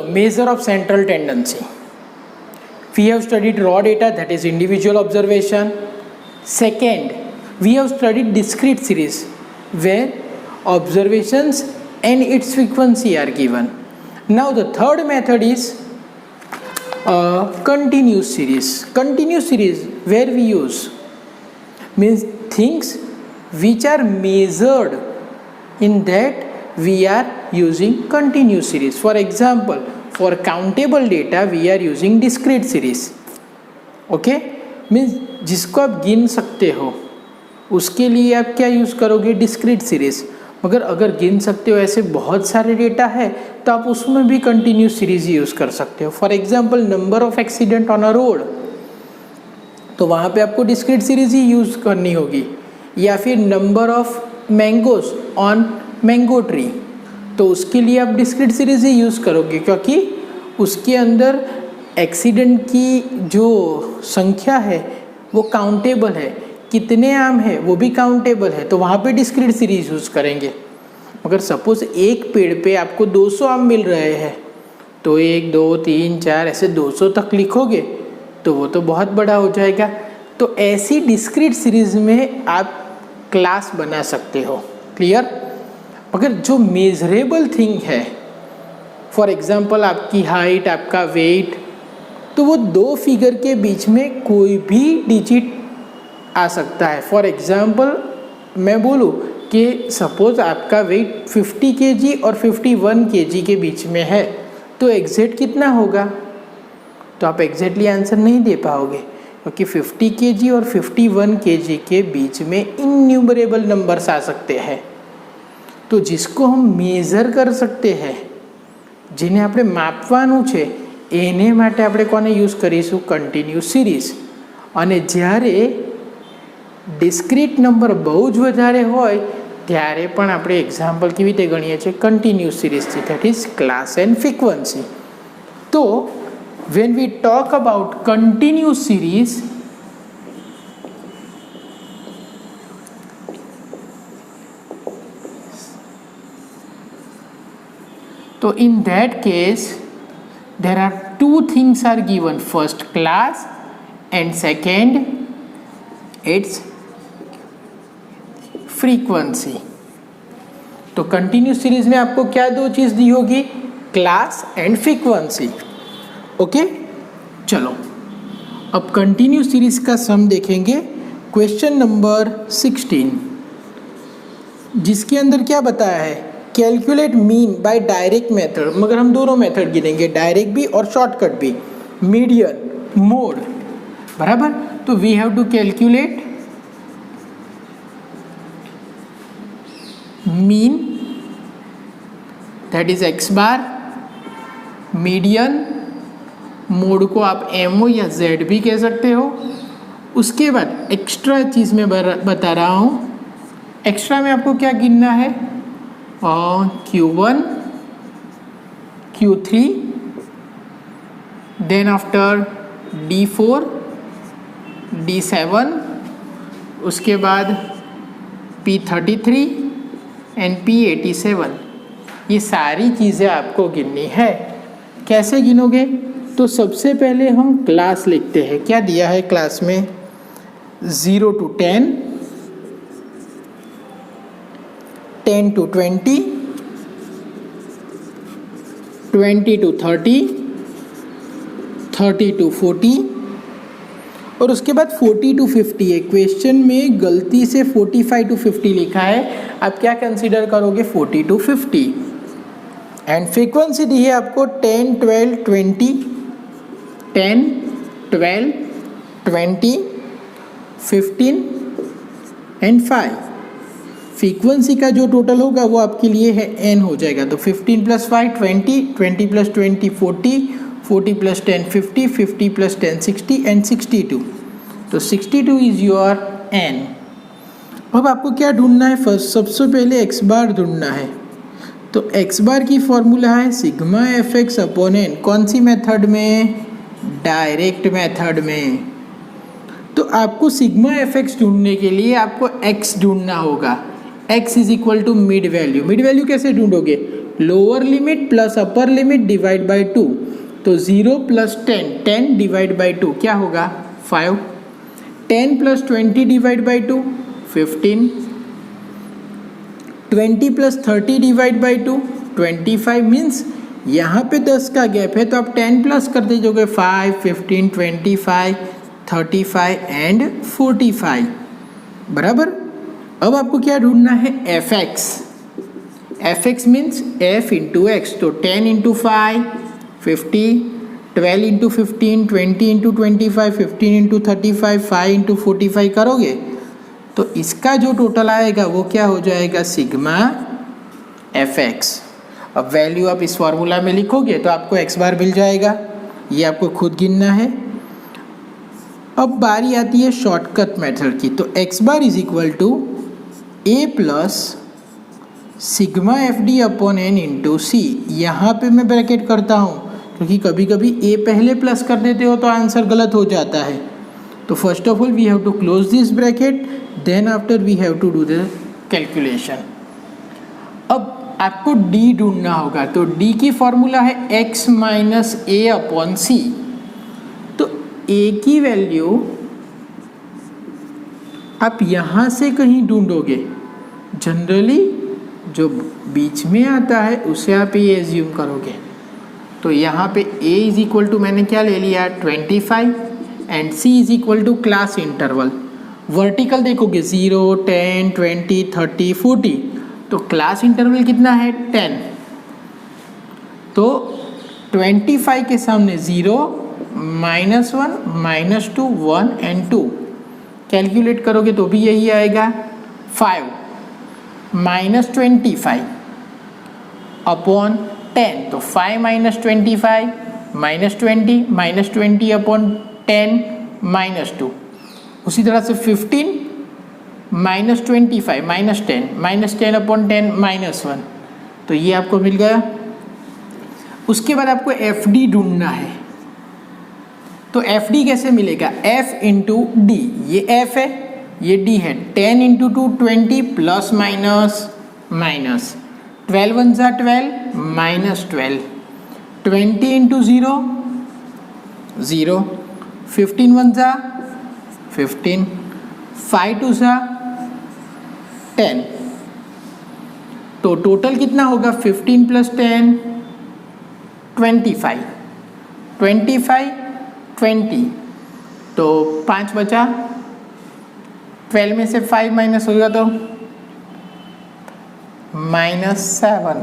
Measure of central tendency. We have studied raw data, that is individual observation. Second, we have studied discrete series where observations and its frequency are given. Now the third method is continuous series. Continuous series where we use means things which are measured, in that we are using continuous series. For example, for countable data we are using discrete series. Okay, means जिसको आप गिन सकते हो उसके लिए आप क्या use करोगे? Discrete series. मगर अगर गिन सकते हो ऐसे बहुत सारे डेटा है तो आप उसमें भी कंटिन्यूस सीरीज यूज़ कर सकते हो. For example number of accident on a road, तो वहाँ पे आपको डिस्क्रीट सीरीज ही यूज़ करनी होगी. या फिर number of mangoes on mango tree, तो उसके लिए आप डिस्क्रीट सीरीज ही यूज़ करोगे क्योंकि उसके अंदर एक्सीडेंट की जो संख्या है वो काउंटेबल है, कितने आम है वो भी काउंटेबल है, तो वहाँ पे डिस्क्रीट सीरीज यूज़ करेंगे. अगर सपोज एक पेड़ पे आपको 200 आम मिल रहे हैं तो 1 2 3 4 ऐसे 200 तक लिखोगे तो वो तो बहुत बड़ा हो जाएगा. तो ऐसी डिस्क्रीट सीरीज में आप क्लास बना सकते हो. क्लियर? मगर जो मेजरेबल थिंग है, फॉर एग्जांपल आपकी हाइट, आपका वेट, तो वो दो फिगर के बीच में कोई भी डिजिट आ सकता है. फॉर एग्जांपल मैं बोलूँ कि सपोज आपका वेट 50 kg और 51 kg के बीच में है, तो एग्जैक्ट कितना होगा? तो आप एग्जैक्टली आंसर नहीं दे पाओगे क्योंकि 50 kg और 51 kg के बीच में इन्यूमरेबल नंबर्स आ सकते हैं. તો जिसको हम મેઝર કરી શકते हैं, જેને આપણે માપવાનું છે, એને માટે આપણે કોને યુઝ કરીશું? Continuous series. અને જ્યારે ડિસ્ક્રીટ નંબર બહુ જ વધારે હોય ત્યારે પણ આપણે એક્ઝામ્પલ કેવી રીતે ગણીએ છીએ? કન્ટિન્યુઅસ સિરીઝથી, that is class and frequency. તો when we talk about continuous series, so in that case there are two things are given, first class and second its frequency. तो कंटिन्यूस सीरीज में आपको क्या दो चीज दी होगी? Class and frequency. ओके, चलो अब कंटिन्यूस सीरीज का सम देखेंगे. क्वेश्चन नंबर 16, जिसके अंदर क्या बताया है? Calculate mean by direct method. मगर हम दोनों मेथड गिनेंगे, डायरेक्ट भी और शॉर्टकट भी. मीडियन, मोड, बराबर. तो we have to calculate mean, that is X bar. Median, mode को आप एमओ या जेड भी कह सकते हो. उसके बाद एक्स्ट्रा चीज़ में बता रहा हूँ. एक्स्ट्रा में आपको क्या गिनना है? Q1, Q3, then after D4, D7, उसके बाद P33 and P87. ये सारी चीज़ें आपको गिननी है. कैसे गिनोगे? तो सबसे पहले हम क्लास लिखते हैं. क्या दिया है क्लास में? 0 to 10, 10 to 20, 20 to 30, 30 to 40 और उसके बाद 40 to 50 है. क्वेश्चन में गलती से 45 to 50 लिखा है, आप क्या कंसीडर करोगे? 40 to 50. एंड फ्रीक्वेंसी दी है आपको 10, 12, 20, 10, 12, 20, 15 एंड 5. फ्रीक्वेंसी का जो टोटल होगा वो आपके लिए है n हो जाएगा. तो 15 + 5 20, 20 + 20 40, 40 + 10 50, 50 + 10 60 एंड 62. तो 62 इज योर n. अब आपको क्या ढूंढना है? फर्स्ट सबसे पहले x बार ढूंढना है. तो x बार की फॉर्मूला है सिग्मा fx अपॉन n. कौन सी मेथड में? डायरेक्ट मेथड में. तो आपको सिग्मा fx ढूंढने के लिए आपको x ढूंढना होगा. x is equal to mid value. Mid value कैसे ढूंढोगे? Lower limit plus upper limit divide by 2, तो 0 प्लस 10, 10 डिवाइड बाय 2 क्या होगा 5, 10 plus 20 divide by 2 15, 20 plus 30 divide by 2 25, means यहाँ पे 10 का गैप है तो आप 10 प्लस कर दीजिएगे 5, 15, 25, 35 एंड 45 बराबर। अब आपको क्या ढूंढना है fx, fx means f into x, तो 10 into 5 50, 12 into 15, 20 into 25, 15 into 35, 5 into 45 करोगे तो इसका जो टोटल आएगा वो क्या हो जाएगा सिग्मा fx। अब वैल्यू आप इस फॉर्मूला में लिखोगे तो आपको x बार मिल जाएगा, ये आपको खुद गिनना है। अब बारी आती है शॉर्टकट मेथड की, तो x bar is equal to a plus sigma F D upon N into C. यहाँ पर मैं ब्रैकेट करता हूँ क्योंकि कभी कभी a पहले प्लस कर देते हो तो आंसर गलत हो जाता है। तो first of all we have to close this bracket, then after we have to do the calculation. अब आपको d ढूंढना होगा, तो d की फॉर्मूला है x माइनस ए अपॉन सी। तो a की वैल्यू आप यहाँ से कहीं ढूंढोगे, जनरली जो बीच में आता है उसे आप ये एज्यूम करोगे। तो यहाँ पे a इज इक्वल टू मैंने क्या ले लिया 25 and c is equal to class interval. Vertical देखोगे 0, 10, 20, 30, 40, तो क्लास इंटरवल कितना है 10। तो 25 के सामने 0, -1, -2, 1 एंड 2 कैलकुलेट करोगे तो भी यही आएगा 5 माइनस 25 अपॉन 10, तो 5 माइनस 25 -20 -20 अपॉन 10 -2। उसी तरह से 15 -25 -10 अपॉन 10 -1, तो ये आपको मिल गया। उसके बाद आपको एफ डी ढूंढना है, तो एफ डी कैसे मिलेगा f इंटू डी, ये f है ये d है, 10 इंटू 2 20 प्लस माइनस माइनस 12 1 जा 12 -12, 20 इंटू 0 0, 15 1 जा 15, 5 2 जा 10, तो टोटल कितना होगा 15 प्लस 10 25, 25 20, तो 5 बचा, 12 में से 5 माइनस होगा तो -7।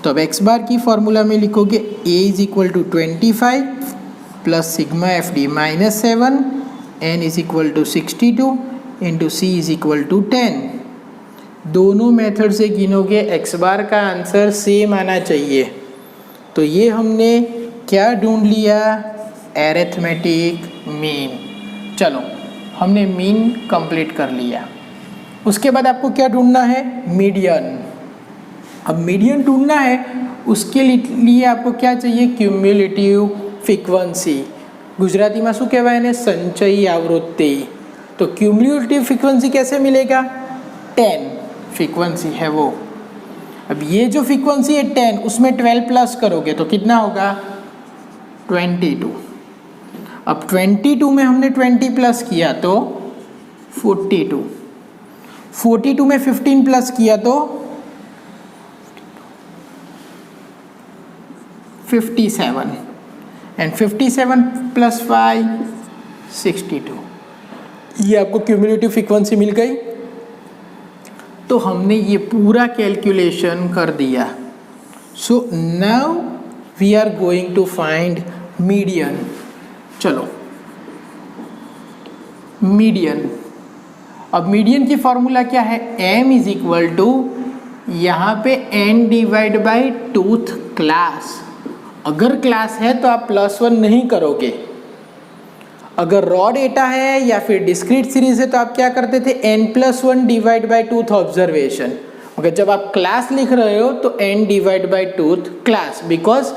तो अब x बार की फॉर्मूला में लिखोगे a is equal to 25 plus sigma F D -7, n is equal to 62 into c is equal to 10। दोनों मेथड से गिनोगे x बार का आंसर सेम आना चाहिए। तो ये हमने क्या ढूंढ लिया एरिथमेटिक मीन। चलो हमने मीन कंप्लीट कर लिया। उसके बाद आपको क्या ढूंढना है मीडियन। अब मीडियन ढूंढना है उसके लिए आपको क्या चाहिए क्यूम्युलेटिव फ्रीक्वेंसी। गुजराती में शू कहवाय ने संचयी आवृत्ति। तो क्यूम्युलेटिव फ्रीक्वेंसी कैसे मिलेगा 10 फ्रीक्वेंसी है वो। अब ये जो फ्रीक्वेंसी है 10 उसमें 12 प्लस करोगे तो कितना होगा 22। अब 22 में हमने 20 प्लस किया तो 42, 42 में 15 प्लस किया तो 57 एंड 57 प्लस 5 62। ये आपको क्यूमुलेटिव फ्रीक्वेंसी मिल गई। तो हमने ये पूरा कैलकुलेशन कर दिया। So now we are going to find median. चलो मीडियन। अब मीडियन की फॉर्मूला क्या है m इज इक्वल टू यहाँ पे n divide by twoth class. अगर क्लास है तो आप +1 नहीं करोगे। अगर रॉ डेटा है या फिर डिस्क्रीट सीरीज है तो आप क्या करते थे n+1 divide by tooth observation. मगर जब आप क्लास लिख रहे हो तो n divide by twoth class, because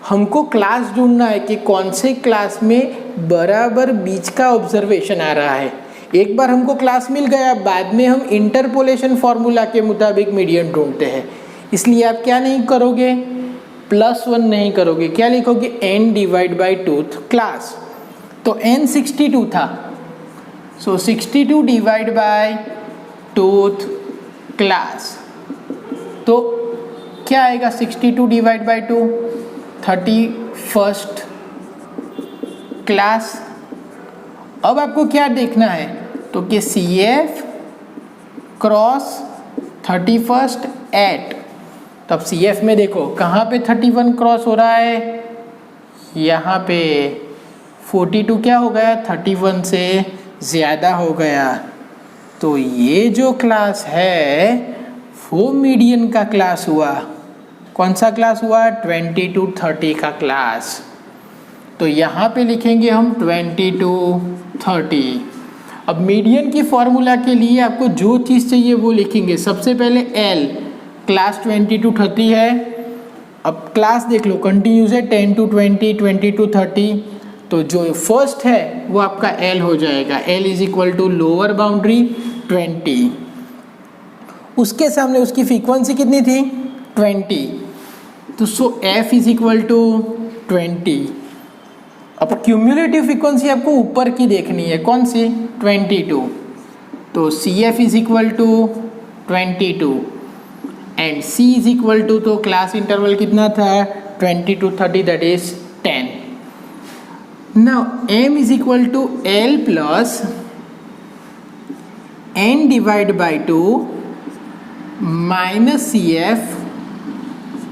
हमको क्लास ढूंढना है कि कौन से क्लास में बराबर बीच का ऑब्जर्वेशन आ रहा है। एक बार हमको क्लास मिल गया, बाद में हम इंटरपोलेशन फॉर्मूला के मुताबिक मीडियन ढूंढते हैं। इसलिए आप क्या नहीं करोगे, +1 नहीं करोगे, क्या लिखोगे, n divide by 2th class. तो n 62 था, सो 62 डिवाइड बाई 2th क्लास, तो क्या आएगा 62 डिवाइड बाई 2, 31st क्लास। अब आपको क्या देखना है, तो कि CF क्रॉस 31st एट, तब CF में देखो कहाँ पे 31 क्रॉस हो रहा है, यहाँ पे 42 क्या हो गया, 31 से ज़्यादा हो गया। तो ये जो क्लास है वो मीडियन का क्लास हुआ। कौन सा क्लास हुआ, 20 to 30 का क्लास। तो यहाँ पे लिखेंगे हम 20 to 30। अब मीडियन की फॉर्मूला के लिए आपको जो चीज़ चाहिए वो लिखेंगे। सबसे पहले L, क्लास 20 to 30 है। अब क्लास देख लो, कंटिन्यूस है 10 to 20, 20 to 30, तो जो फर्स्ट है वो आपका L हो जाएगा। L is equal to lower boundary 20, उसके सामने उसकी फ्रीक्वेंसी कितनी थी, 20, तो so F is equal to 20। अब क्यूमुलेटिव फ्रीक्वेंसी आपको ऊपर की देखनी है, कौन सी, 22, तो CF is equal to 22 and C is equal to, तो क्लास इंटरवल कितना था, 20 to 30, that is 10। Now M is equal to L plus N divide by 2 minus CF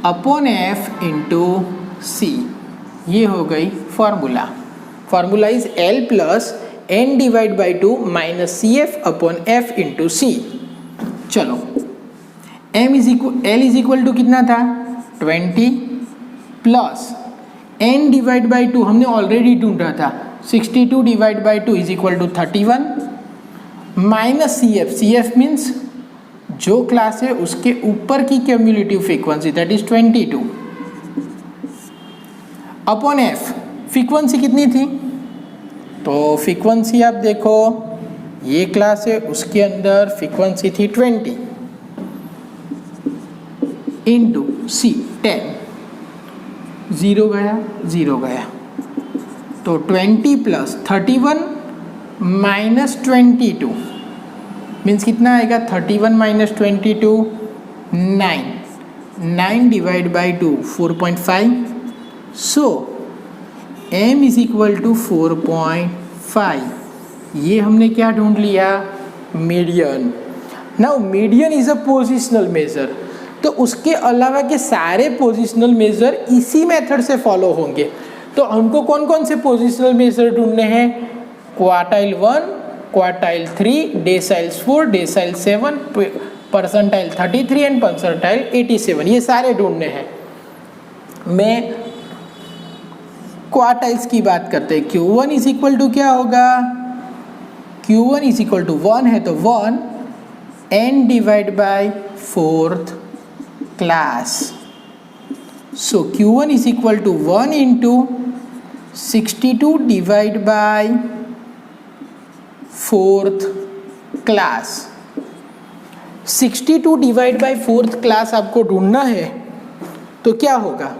upon F into C, ये हो गई formula. Formula is L plus N divide by 2 minus CF upon F into C। चलो L is equal to कितना था, 20 plus N divide by 2 हमने already ढूंढा था, 62 divide by 2 is equal to 31 minus CF means जो class है उसके ऊपर की cumulative frequency, that is 22 upon F। Frequency कितनी थी, तो फ्रीक्वेंसी आप देखो, ये क्लास है उसके अंदर फ्रीक्वेंसी थी 20 इंटू C 10, 0 गया 0 गया, तो 20 प्लस 31 माइनस 22 मीन्स कितना आएगा, 31 minus 22, 9 divide by 2 4.5, so M is equal to 4.5। ये हमने क्या ढूंढ लिया, median. Now median is a positional measure, तो उसके अलावा के सारे पोजिशनल मेजर इसी मेथड से फॉलो होंगे। तो हमको कौन कौन से पोजिशनल मेजर ढूंढने हैं, quartile 1, quartile 3, deciles 4, decyl 7, percentile 33 and percentile 87, ये सारे ढूंढने हैं। मैं क्वार्टाइल्स की बात करते हैं, Q1 इज इक्वल टू क्या होगा, Q1 इज इक्वल टू 1 है तो 1 N divide by 4th class, so Q1 is equal to 1 into 62 divide by 4th class. 62 divide by 4th class आपको ढूंढना है, तो क्या होगा,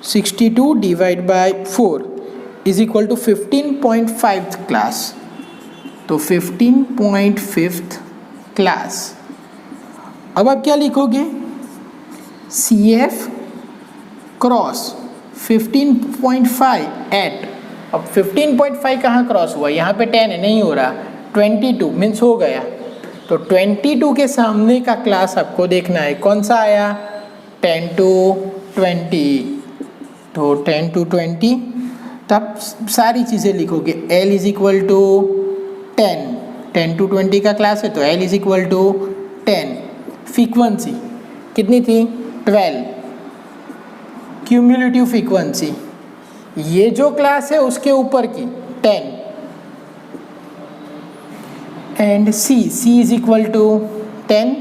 62 divide by 4 is equal to 15.5th class, तो 15.5th क्लास। अब आप क्या लिखोगे, CF क्रॉस 15.5 एट, अब 15.5 कहाँ क्रॉस हुआ, यहाँ पे 10 है, नहीं हो रहा, 22 मीन्स हो गया, तो 22 के सामने का क्लास आपको देखना है, कौन सा आया, 10 to 20, तो 10 to 20, तब सारी चीज़ें लिखोगे। L is equal to 10 to 20 का क्लास है तो L is equal to 10। Frequency कितनी थी, 12, क्यूमुलेटिव फ्रीक्वेंसी, ये जो क्लास है उसके ऊपर की 10, and C is equal to 10।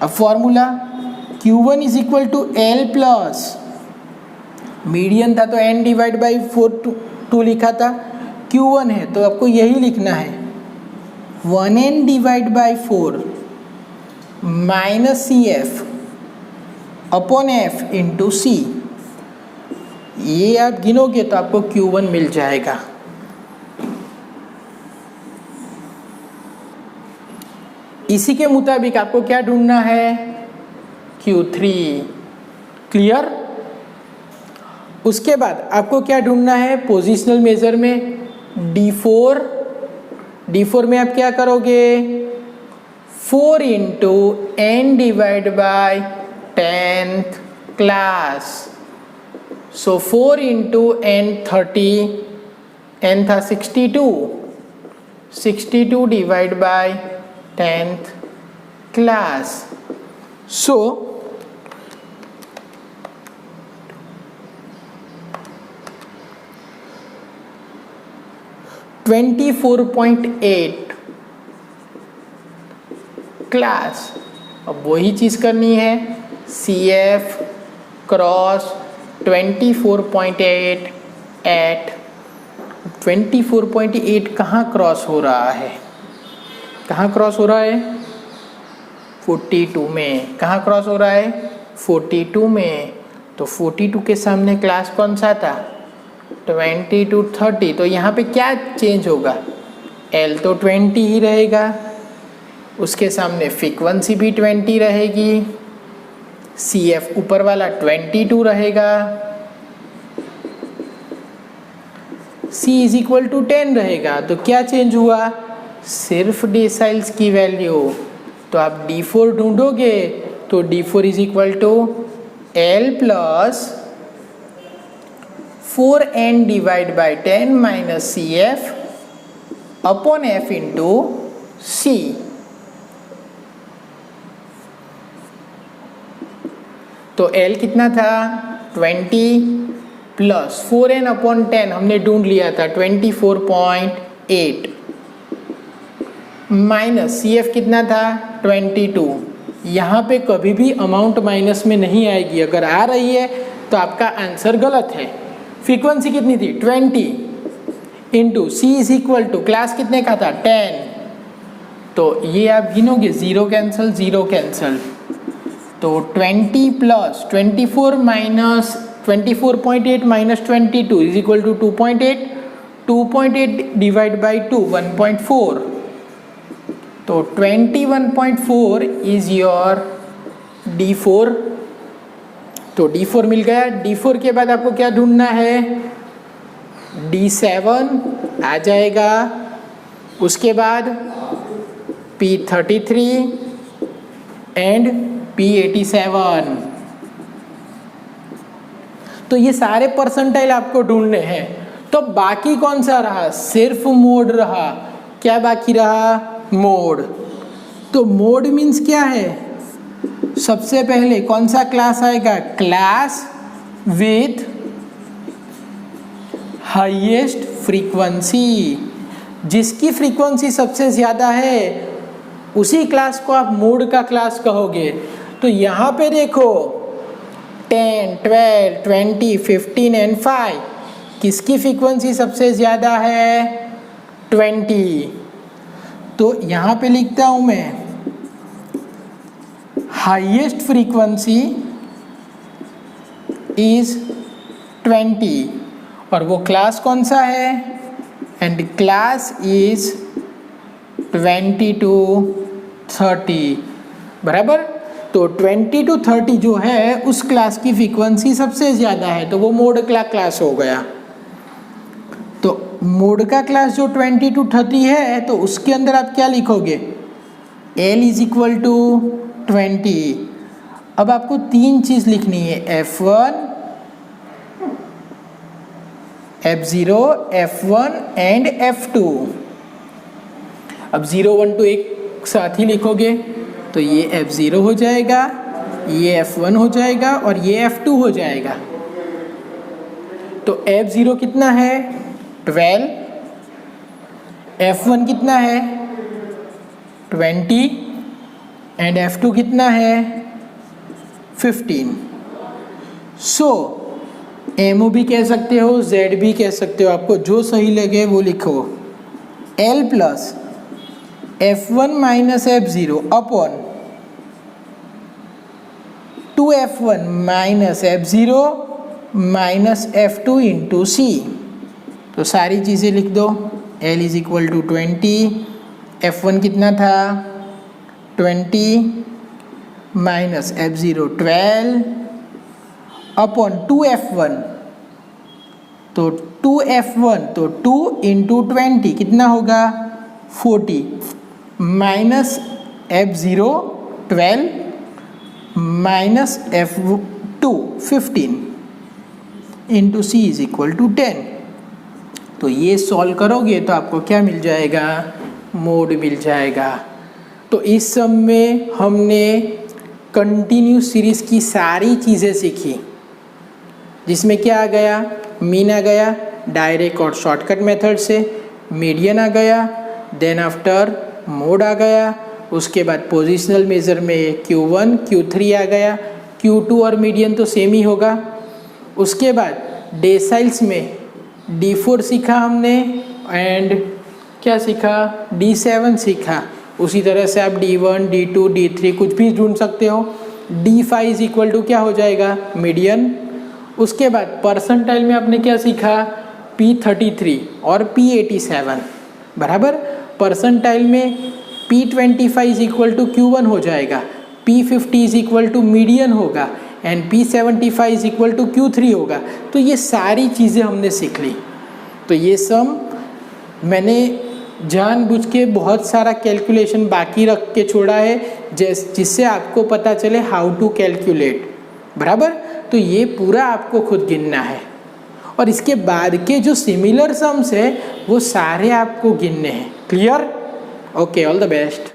अब formula Q1 is equal to L plus, median था तो N डिवाइड बाई 4 लिखा था, Q1 है तो आपको यही लिखना है, 1N divide by 4 minus CF upon F into C. ये आप गिनोगे तो आपको Q1 मिल जाएगा। इसी के मुताबिक आपको क्या ढूंढना है, Q3। क्लियर। उसके बाद आपको क्या ढूंढना है पोजिशनल मेजर में, D4। D4 में आप क्या करोगे, 4 into n divide by 10th class. So 4 into n 30, n था 62 divide by 10th class. So 24.8 class. अब वही चीज़ करनी है, CF क्रॉस 24.8 एट 24.8 कहाँ क्रॉस हो रहा है, कहाँ क्रॉस हो रहा है 42 में। कहाँ क्रॉस हो रहा है 42 में। तो 42 के सामने क्लास कौन सा था 20 to 30। तो यहाँ पे क्या चेंज होगा, L तो 20 ही रहेगा, उसके सामने फ्रीक्वेंसी भी 20 रहेगी, CF ऊपर वाला 22 रहेगा, C इज इक्वल टू 10 रहेगा। तो क्या चेंज हुआ, सिर्फ डेसाइल्स की वैल्यू। तो आप D4 ढूंढोगे तो D4 is equal to L plus 4n divide by 10 minus CF upon F into C। तो L कितना था 20 प्लस 4n अपॉन 10 हमने ढूंढ लिया था 24.8 माइनस CF कितना था 22। यहाँ पे कभी भी अमाउंट माइनस में नहीं आएगी, अगर आ रही है तो आपका आंसर गलत है। फ्रीक्वेंसी कितनी थी 20 into C is equal to class कितने का था 10। तो ये आप गिनोगे, जीरो कैंसल जीरो कैंसल, तो 20 plus 24 minus 24.8 minus 22 is equal to 2.8, 2.8 divide by 2 1.4। तो 21.4 इज योर D4। तो D4 मिल गया। D4 के बाद आपको क्या ढूंढना है, D7 आ जाएगा, उसके बाद P33 एंड P87। तो ये सारे परसेंटाइल आपको ढूंढने हैं। तो बाकी कौन सा रहा, सिर्फ मोड रहा। क्या बाकी रहा, मोड। तो मोड मीन्स क्या है, सबसे पहले कौन सा क्लास आएगा, क्लास विथ हाईएस्ट फ्रीक्वेंसी। जिसकी फ्रीक्वेंसी सबसे ज़्यादा है उसी क्लास को आप मोड का क्लास कहोगे। तो यहाँ पे देखो 10, 12, 20, 15 एंड 5 किसकी फ्रीक्वेंसी सबसे ज़्यादा है 20। तो यहाँ पे लिखता हूँ मैं हाईएस्ट फ्रीक्वेंसी इज 20 और वो क्लास कौन सा है, एंड क्लास इज 20 to 30 बराबर। तो 20 to 30 जो है उस क्लास की फ्रीक्वेंसी सबसे ज़्यादा है, तो वो मोड का क्लास हो गया। तो मोड का क्लास जो 20 to 30 है तो उसके अंदर आप क्या लिखोगे, L इज इक्वल टू 20। अब आपको तीन चीज़ लिखनी है, F1, F0, F1 and F2। अब 0, 1, 2 एक साथ ही लिखोगे तो ये F0 हो जाएगा, ये F1 हो जाएगा और ये F2 हो जाएगा। तो F0 कितना है 12, F1 कितना है 20 एंड F2 कितना है 15। सो MO भी कह सकते हो, Z भी कह सकते हो, आपको जो सही लगे वो लिखो। L plus F1 minus F0 upon 2f1 minus f0 minus f2 into C. तो सारी चीज़ें लिख दो। L is equal to 20, f1 कितना था 20 माइनस f0 12 अपॉन 2f1, तो 2f1 तो 2 इंटू 20 कितना होगा 40 minus f0 12 minus f2 15 into C is equal to 10। तो ये सॉल्व करोगे तो आपको क्या मिल जाएगा, मोड मिल जाएगा। तो इस सब में हमने कंटिन्यूस सीरीज की सारी चीज़ें सीखी, जिसमें क्या आ गया, मीन आ गया डायरेक्ट और शॉर्टकट मेथड से, मीडियन आ गया, देन आफ्टर मोड आ गया, उसके बाद पोजिशनल मेजर में Q1 Q3 आ गया, Q2 और मीडियन तो सेम ही होगा। उसके बाद डेसाइल्स में D4 सीखा हमने एंड क्या सीखा D7 सीखा। उसी तरह से आप D1 D2 D3 कुछ भी ढूंढ सकते हो। D5 इज इक्वल टू क्या हो जाएगा मीडियन। उसके बाद परसेंटाइल में आपने क्या सीखा P33 और P87 बराबर। परसेंटाइल में P25 is equal to Q1 हो जाएगा, P50 is equal to median होगा and P75 is equal to Q3 होगा। तो ये सारी चीज़ें हमने सीख ली। तो ये सब मैंने जानबूझ के बहुत सारा कैलकुलेशन बाकी रख के छोड़ा है, जिससे आपको पता चले हाउ टू कैलकुलेट बराबर। तो ये पूरा आपको खुद गिनना है और इसके बाद के जो सिमिलर सम्स है वो सारे आपको गिनने हैं। Clear? Okay, all the best.